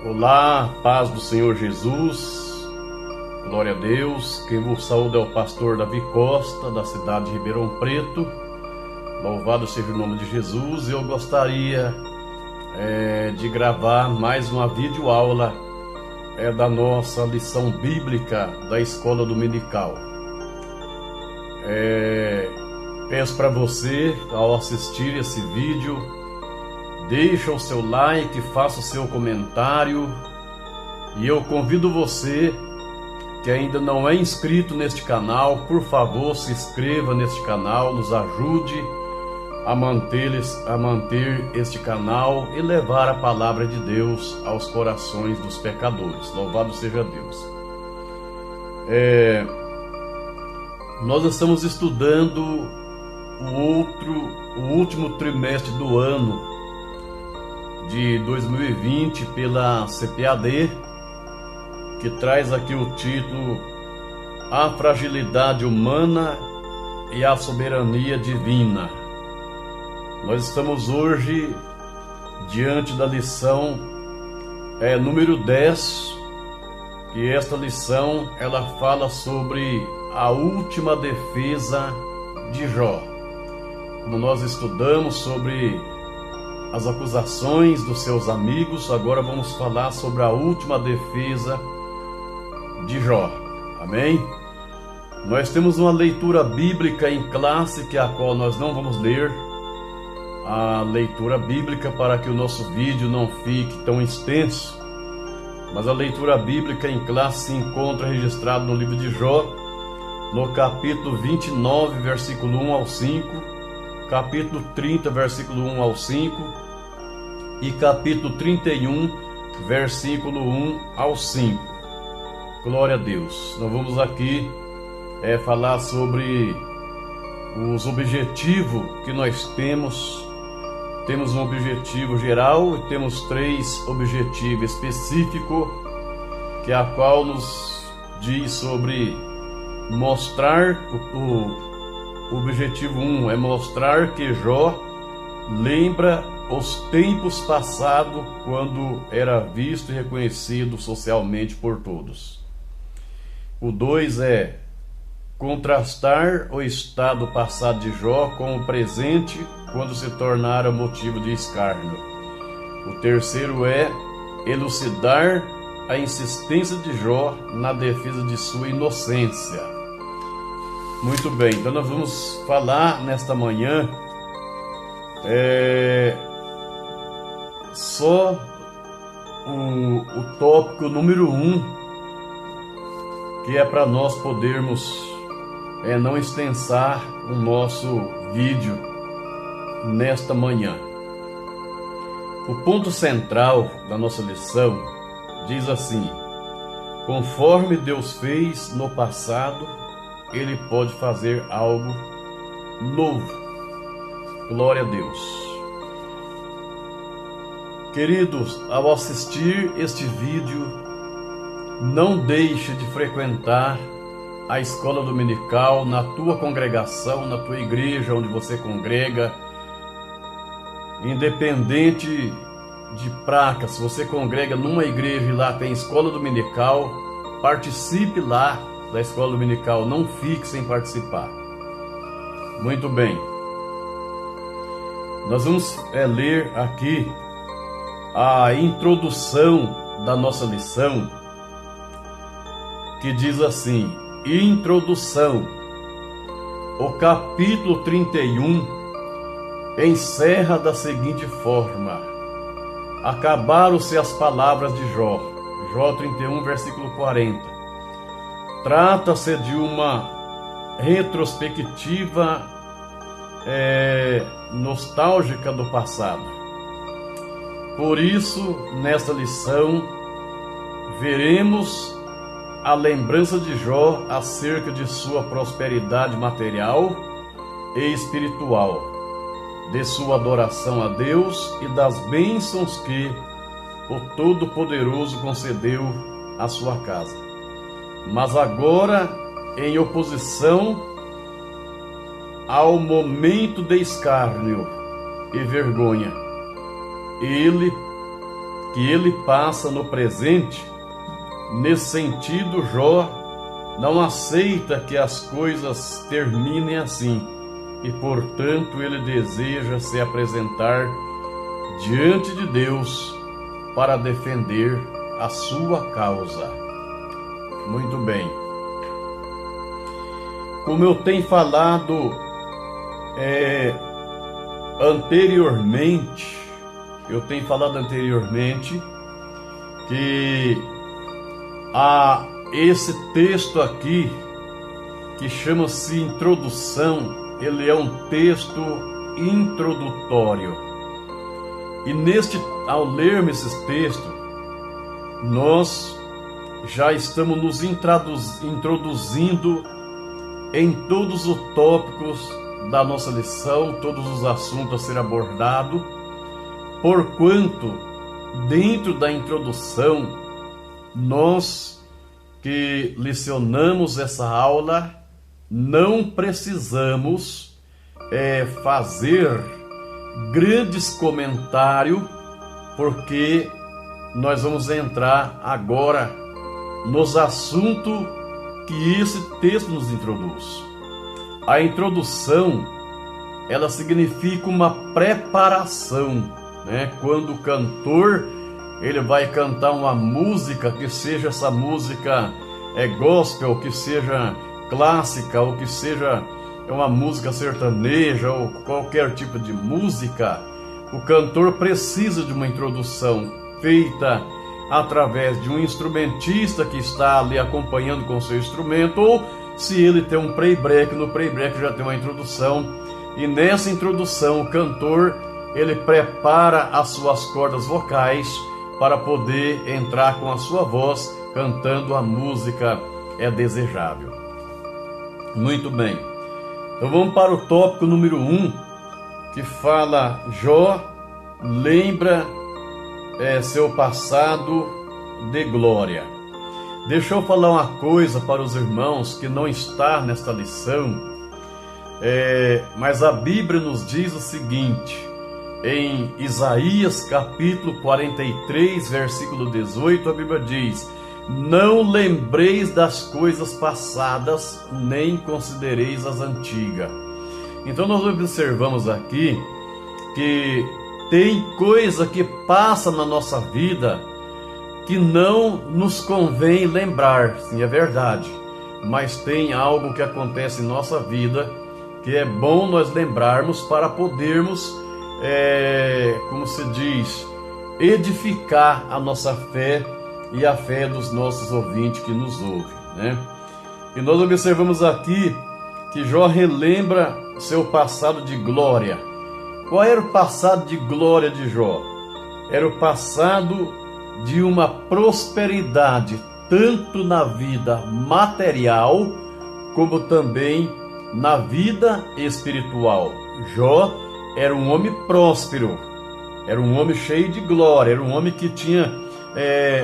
Olá, paz do Senhor Jesus, glória a Deus. Quem vos saúda é o pastor Davi Costa, da cidade de Ribeirão Preto. Louvado seja o nome de Jesus. Eu gostaria de gravar mais uma videoaula da nossa lição bíblica da escola dominical. Peço para você, ao assistir esse vídeo, deixa o seu like, faça o seu comentário, e eu convido você que ainda não é inscrito neste canal, por favor, se inscreva neste canal, nos ajude a manter este canal e levar a palavra de Deus aos corações dos pecadores. Louvado seja Deus. Nós estamos estudando o último trimestre do ano de 2020 pela CPAD, que traz aqui o título A Fragilidade Humana e a Soberania Divina. Nós estamos hoje diante da lição número 10, e esta lição ela fala sobre a última defesa de Jó. Como nós estudamos sobre as acusações dos seus amigos, agora vamos falar sobre a última defesa de Jó. Amém? Nós temos uma leitura bíblica em classe, que é a qual nós não vamos ler a leitura bíblica para que o nosso vídeo não fique tão extenso, mas a leitura bíblica em classe se encontra registrada no livro de Jó, no capítulo 29, versículo 1 ao 5, capítulo 30, versículo 1 ao 5, e capítulo 31, versículo 1 ao 5. Glória a Deus. Nós vamos aqui falar sobre os objetivos que nós temos. Temos um objetivo geral e temos 3 objetivos específicos, que é a qual nos diz sobre mostrar. O objetivo 1 é mostrar que Jó lembra os tempos passados, quando era visto e reconhecido socialmente por todos. O 2 é contrastar o estado passado de Jó com o presente, quando se tornara motivo de escárnio. O 3º é elucidar a insistência de Jó na defesa de sua inocência. Muito bem, então nós vamos falar nesta manhã só o tópico número 1, que é para nós podermos não extensar o nosso vídeo nesta manhã. O ponto central da nossa lição diz assim: conforme Deus fez no passado, Ele pode fazer algo novo. Glória a Deus. Queridos, ao assistir este vídeo, não deixe de frequentar a escola dominical na tua congregação, na tua igreja onde você congrega. Independente de placa, se você congrega numa igreja e lá tem escola dominical, participe lá da escola dominical, não fique sem participar. Muito bem. Nós vamos ler aqui a introdução da nossa lição, que diz assim: introdução. O capítulo 31 encerra da seguinte forma: acabaram-se as palavras de Jó. Jó 31, versículo 40. Trata-se de uma retrospectiva nostálgica do passado. Por isso, nesta lição, veremos a lembrança de Jó acerca de sua prosperidade material e espiritual, de sua adoração a Deus e das bênçãos que o Todo-Poderoso concedeu à sua casa. Mas agora, em oposição ao momento de escárnio e vergonha, ele que ele passa no presente. Nesse sentido, Jó não aceita que as coisas terminem assim e, portanto, ele deseja se apresentar diante de Deus para defender a sua causa. Muito bem. Como eu tenho falado anteriormente que há esse texto aqui que chama-se introdução. Ele é um texto introdutório. E ao lermos esse texto, nós já estamos nos introduzindo em todos os tópicos da nossa lição, todos os assuntos a ser abordados, porquanto, dentro da introdução, nós que licionamos essa aula, não precisamos fazer grandes comentários, porque nós vamos entrar agora nos assuntos que esse texto nos introduz. A introdução, ela significa uma preparação, né? Quando o cantor ele vai cantar uma música, que seja essa música gospel, que seja clássica, ou que seja uma música sertaneja, ou qualquer tipo de música, o cantor precisa de uma introdução feita através de um instrumentista que está ali acompanhando com seu instrumento, ou se ele tem um playback, no playback já tem uma introdução, e nessa introdução o cantor ele prepara as suas cordas vocais para poder entrar com a sua voz cantando a música desejável. Muito bem. Então vamos para o tópico número 1, que fala: Jó lembra seu passado de glória. Deixa eu falar uma coisa para os irmãos que não está nesta lição, mas a Bíblia nos diz o seguinte, em Isaías capítulo 43, versículo 18, a Bíblia diz: não lembreis das coisas passadas, nem considereis as antigas. Então nós observamos aqui que tem coisa que passa na nossa vida que não nos convém lembrar. Sim, é verdade, mas tem algo que acontece em nossa vida que é bom nós lembrarmos para podermos, como se diz, edificar a nossa fé e a fé dos nossos ouvintes que nos ouvem, né? E nós observamos aqui que Jó relembra seu passado de glória. Qual era o passado de glória de Jó? Era o passado de uma prosperidade, tanto na vida material, como também na vida espiritual. Jó era um homem próspero, era um homem cheio de glória, era um homem que tinha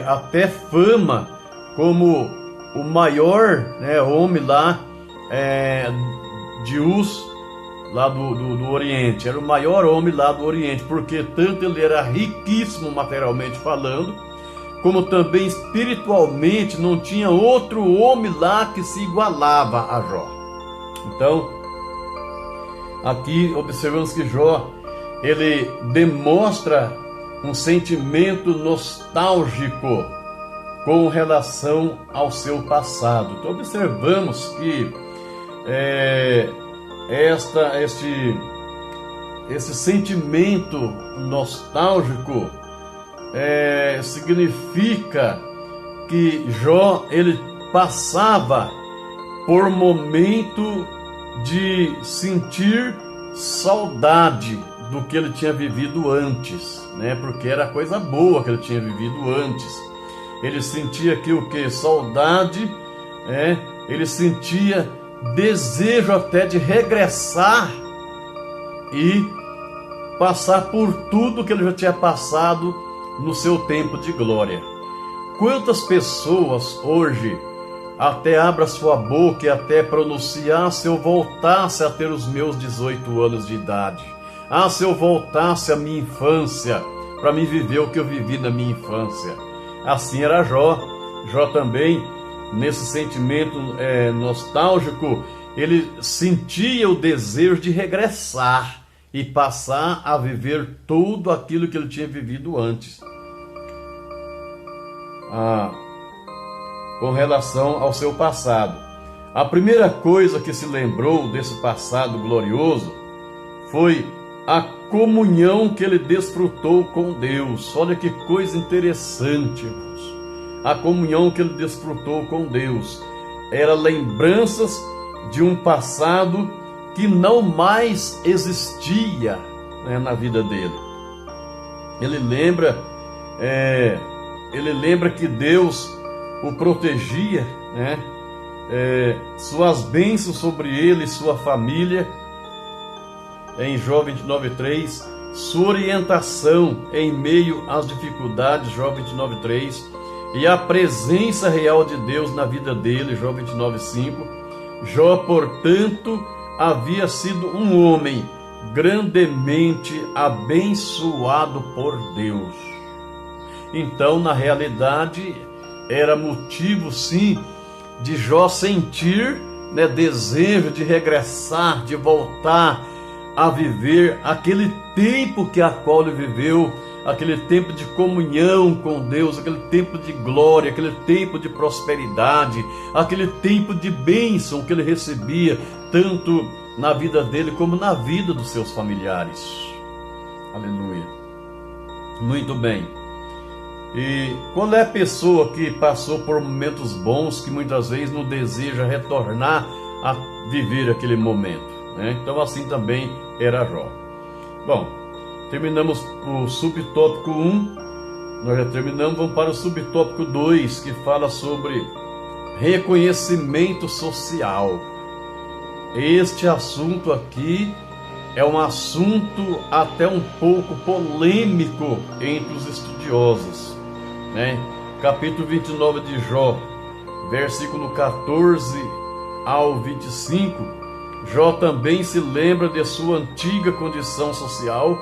até fama como o maior homem lá de Uz, lá do Oriente. Era o maior homem lá do Oriente, porque tanto ele era riquíssimo materialmente falando, como também espiritualmente não tinha outro homem lá que se igualava a Jó. Então, aqui observamos que Jó, ele demonstra um sentimento nostálgico com relação ao seu passado. Então observamos que esse sentimento nostálgico significa que Jó ele passava por momento de sentir saudade do que ele tinha vivido antes, né? Porque era coisa boa que ele tinha vivido antes. Ele sentia aqui o que? Saudade, ele sentia desejo até de regressar e passar por tudo que ele já tinha passado no seu tempo de glória. Quantas pessoas hoje até abrem a sua boca e até pronunciar: se eu voltasse a ter os meus 18 anos de idade, se eu voltasse à minha infância, para me viver o que eu vivi na minha infância. Assim era Jó. Jó também, nesse sentimento nostálgico, ele sentia o desejo de regressar e passar a viver tudo aquilo que ele tinha vivido antes. Com relação ao seu passado. A primeira coisa que se lembrou desse passado glorioso foi a comunhão que ele desfrutou com Deus. Olha que coisa interessante, irmãos. A comunhão que ele desfrutou com Deus era lembranças de um passado que não mais existia, né, na vida dele. Ele lembra que Deus o protegia, né? Suas bênçãos sobre ele e sua família, em Jó 29:3, sua orientação em meio às dificuldades, Jó 29:3, e a presença real de Deus na vida dele, Jó 29:5. Jó, portanto, havia sido um homem grandemente abençoado por Deus. Então, na realidade, era motivo, sim, de Jó sentir, né, desejo de regressar, de voltar a viver aquele tempo que a qual ele viveu, aquele tempo de comunhão com Deus, aquele tempo de glória, aquele tempo de prosperidade, aquele tempo de bênção que ele recebia, tanto na vida dele como na vida dos seus familiares. Aleluia. Muito bem. E qual é a pessoa que passou por momentos bons que muitas vezes não deseja retornar a viver aquele momento, né? Então assim também era Jó. Bom, terminamos o subtópico 1, nós já terminamos, vamos para o subtópico 2, que fala sobre reconhecimento social. Este assunto aqui é um assunto até um pouco polêmico entre os estudiosos, né? Capítulo 29 de Jó, versículo 14 ao 25, Jó também se lembra de sua antiga condição social,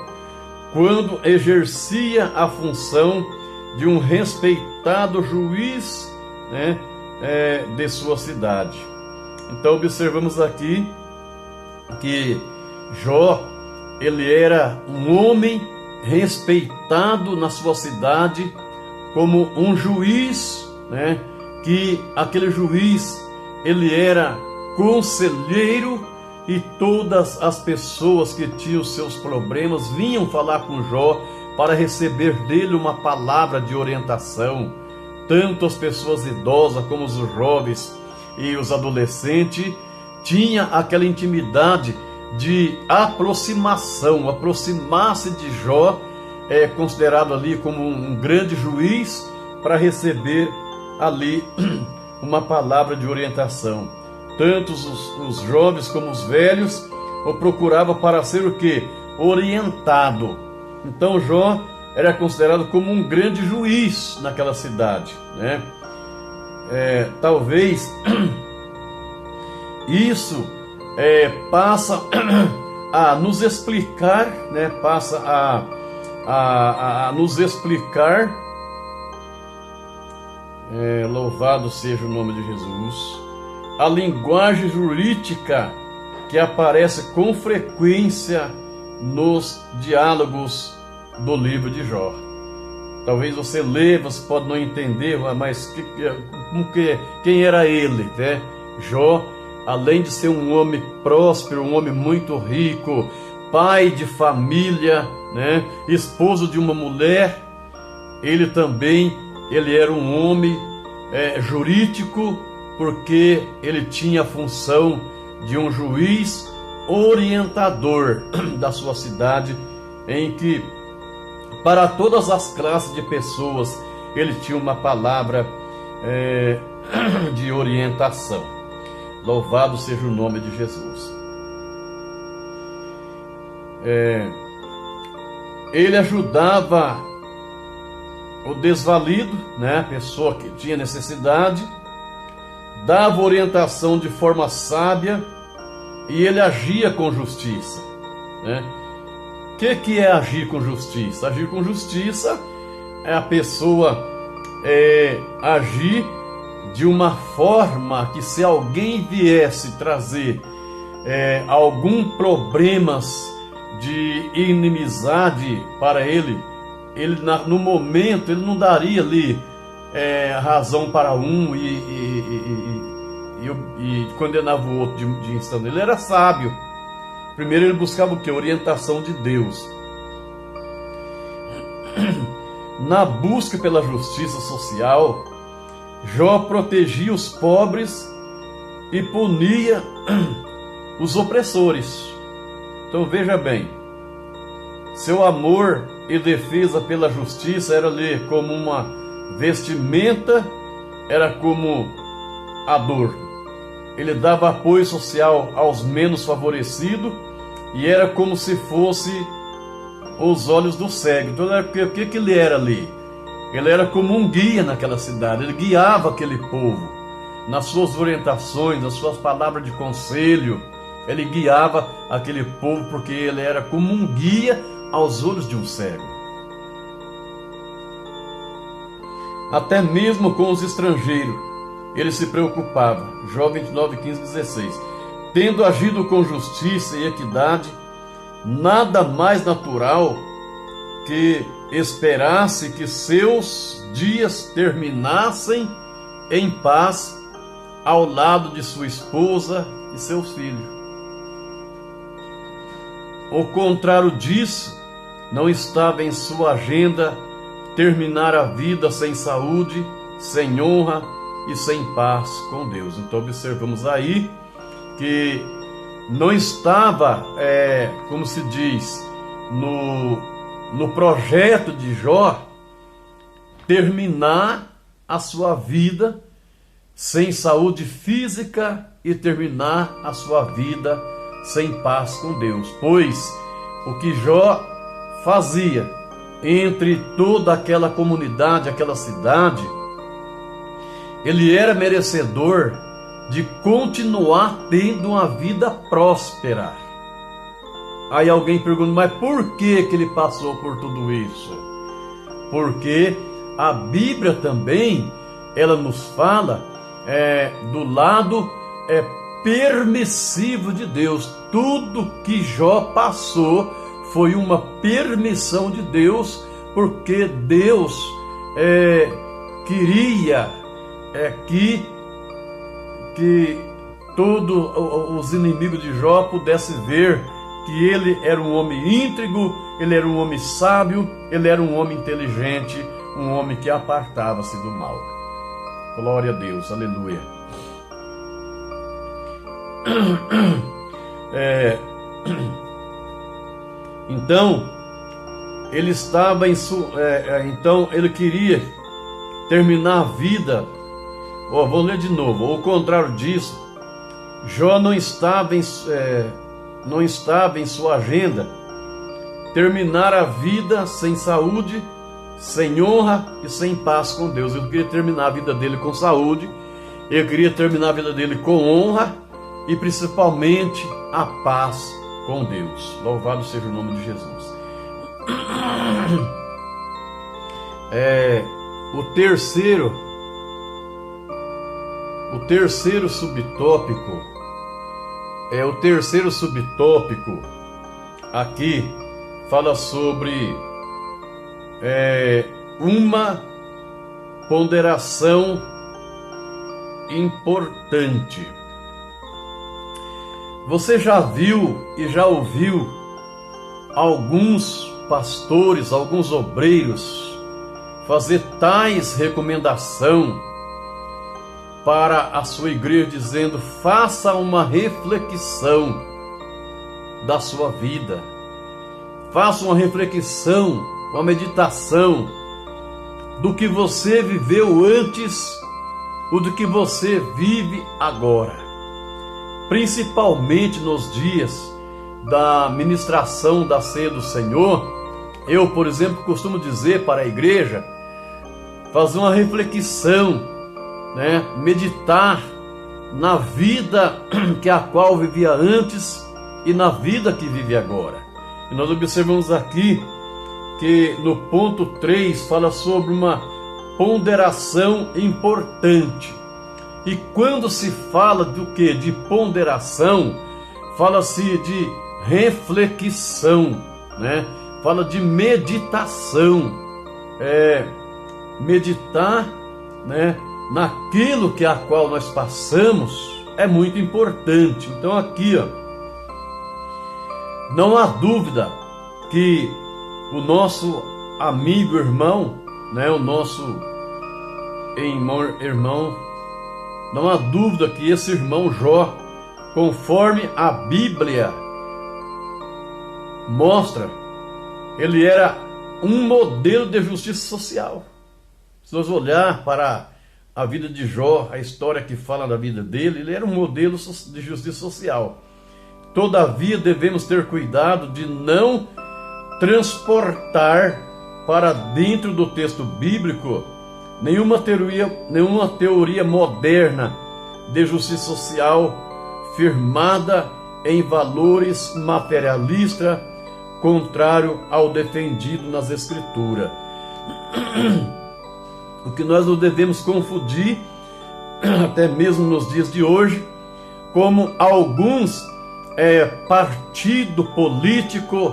quando exercia a função de um respeitado juiz, né, de sua cidade. Então observamos aqui que Jó, ele era um homem respeitado na sua cidade como um juiz, né? Que aquele juiz, ele era conselheiro e todas as pessoas que tinham seus problemas vinham falar com Jó para receber dele uma palavra de orientação. Tanto as pessoas idosas como os jovens e os adolescentes tinha aquela intimidade de aproximação, aproximar-se de Jó, considerado ali como um grande juiz, para receber ali uma palavra de orientação. Tanto os jovens como os velhos o procuravam para ser o quê? Orientado. Então Jó era considerado como um grande juiz naquela cidade, né? Talvez isso passa a nos explicar, né? Passa a nos explicar, louvado seja o nome de Jesus, a linguagem jurídica que aparece com frequência nos diálogos do livro de Jó. Talvez você lê, você pode não entender, mas quem era ele, né? Jó, além de ser um homem próspero, um homem muito rico, pai de família, né? Esposo de uma mulher, ele era um homem jurídico, porque ele tinha a função de um juiz orientador da sua cidade, em que para todas as classes de pessoas ele tinha uma palavra de orientação. Louvado seja o nome de Jesus. Ele ajudava o desvalido, né, a pessoa que tinha necessidade, dava orientação de forma sábia e ele agia com justiça, né? que é agir com justiça? Agir com justiça é a pessoa agir de uma forma que, se alguém viesse trazer algum problemas de inimizade para ele no momento ele não daria ali razão para um e condenava o outro de instante. Ele era sábio. Primeiro ele buscava o que? Orientação de Deus. Na busca pela justiça social, Jó protegia os pobres e punia os opressores. Então veja bem, seu amor e defesa pela justiça era ali como uma vestimenta, era como adorno. Ele dava apoio social aos menos favorecidos e era como se fosse os olhos do cego. Então o que ele era ali? Ele era como um guia naquela cidade, ele guiava aquele povo nas suas orientações, nas suas palavras de conselho. Ele guiava aquele povo porque ele era como um guia aos olhos de um cego. Até mesmo com os estrangeiros, ele se preocupava. Jó 29, 15, 16. Tendo agido com justiça e equidade, nada mais natural que esperasse que seus dias terminassem em paz ao lado de sua esposa e seus filhos. Ao contrário disso, não estava em sua agenda terminar a vida sem saúde, sem honra e sem paz com Deus. Então observamos aí que não estava, como se diz, no projeto de Jó, terminar a sua vida sem saúde física e terminar a sua vida sem paz com Deus. Pois o que Jó fazia entre toda aquela comunidade, aquela cidade, ele era merecedor de continuar tendo uma vida próspera. Aí alguém pergunta, mas por que ele passou por tudo isso? Porque a Bíblia também, ela nos fala do lado permissivo de Deus. Tudo que Jó passou foi uma permissão de Deus, porque Deus queria que todos os inimigos de Jó pudessem ver que ele era um homem íntegro, ele era um homem sábio, ele era um homem inteligente, um homem que apartava-se do mal. Glória a Deus, aleluia. Então, ele estava então ele queria terminar a vida. Vou ler de novo. Ao contrário disso, Jó não estava em sua agenda terminar a vida sem saúde, sem honra e sem paz com Deus. Ele queria terminar a vida dele com saúde, ele queria terminar a vida dele com honra e principalmente a paz com Deus. Louvado seja o nome de Jesus. O terceiro subtópico aqui fala sobre uma ponderação importante. Você já viu e já ouviu alguns pastores, alguns obreiros fazer tais recomendação para a sua igreja, dizendo: faça uma reflexão da sua vida, faça uma reflexão, uma meditação do que você viveu antes ou do que você vive agora. Principalmente nos dias da ministração da ceia do Senhor, eu, por exemplo, costumo dizer para a igreja, fazer uma reflexão, meditar na vida que a qual vivia antes e na vida que vive agora. E nós observamos aqui que no ponto 3 fala sobre uma ponderação importante. E quando se fala do que? De ponderação, fala-se de reflexão, né? Fala de meditação, meditar, né, naquilo que a qual nós passamos é muito importante. Então aqui, ó, não há dúvida que o nosso amigo irmão, né, o nosso irmão, não há dúvida que esse irmão Jó, conforme a Bíblia mostra, ele era um modelo de justiça social. Se nós olhar para a vida de Jó, a história que fala da vida dele, ele era um modelo de justiça social. Todavia, devemos ter cuidado de não transportar para dentro do texto bíblico nenhuma teoria moderna de justiça social firmada em valores materialistas, contrário ao defendido nas Escrituras. O que nós não devemos confundir, até mesmo nos dias de hoje, como alguns partido político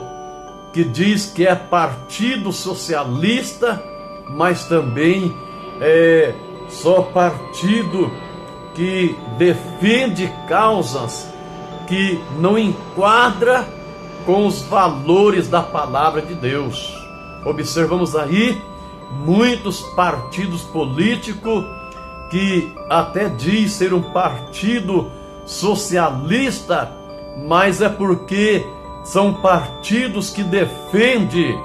que diz que é partido socialista, mas também é só partido que defende causas que não enquadra com os valores da palavra de Deus. Observamos aí muitos partidos políticos que até diz ser um partido socialista, mas é porque são partidos que defendem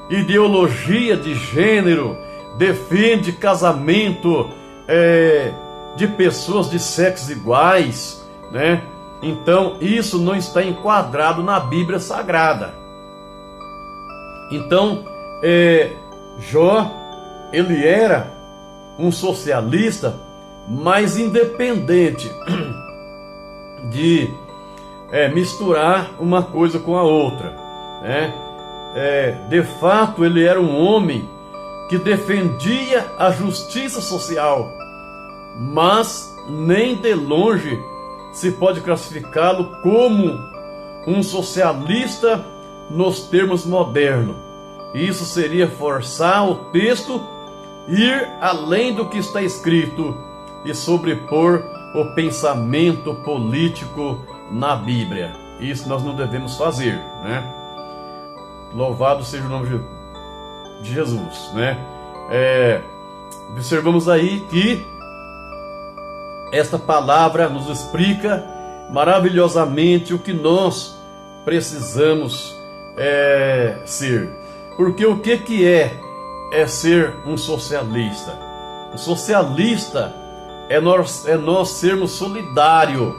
ideologia de gênero, defende casamento de pessoas de sexos iguais, né? Então isso não está enquadrado na Bíblia Sagrada. Então Jó, ele era um socialista, mas independente de misturar uma coisa com a outra, né? De fato, ele era um homem que defendia a justiça social, mas nem de longe se pode classificá-lo como um socialista nos termos modernos. Isso seria forçar o texto, ir além do que está escrito e sobrepor o pensamento político na Bíblia. Isso nós não devemos fazer, né? Louvado seja o nome de Jesus, né? Observamos aí que esta palavra nos explica maravilhosamente o que nós precisamos ser. Porque o que é ser um socialista? O socialista é nós sermos solidários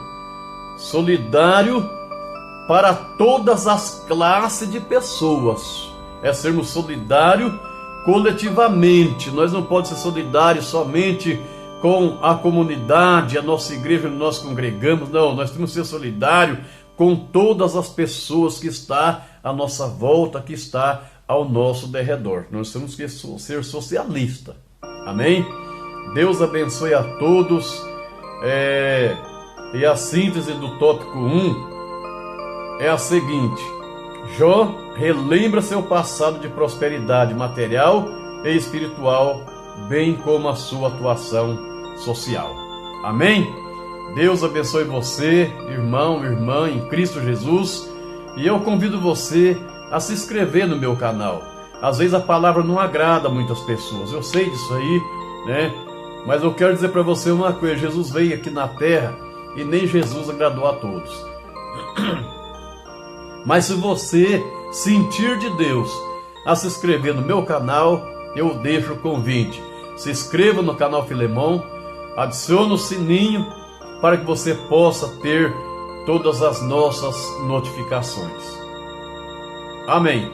para todas as classes de pessoas. É sermos solidários coletivamente. Nós não podemos ser solidários somente com a comunidade, a nossa igreja onde nós congregamos. Não, nós temos que ser solidários com todas as pessoas que estão à nossa volta, que está ao nosso derredor. Nós temos que ser socialistas. Amém? Deus abençoe a todos. E a síntese do tópico 1 é a seguinte: Jó relembra seu passado de prosperidade material e espiritual, bem como a sua atuação social. Amém? Deus abençoe você, irmão, irmã em Cristo Jesus, e eu convido você a se inscrever no meu canal. Às vezes a palavra não agrada a muitas pessoas, eu sei disso aí, né? Mas eu quero dizer para você uma coisa: Jesus veio aqui na terra e nem Jesus agradou a todos. Mas se você sentir de Deus a se inscrever no meu canal, eu deixo o convite. Se inscreva no canal Filemon, adicione o sininho para que você possa ter todas as nossas notificações. Amém.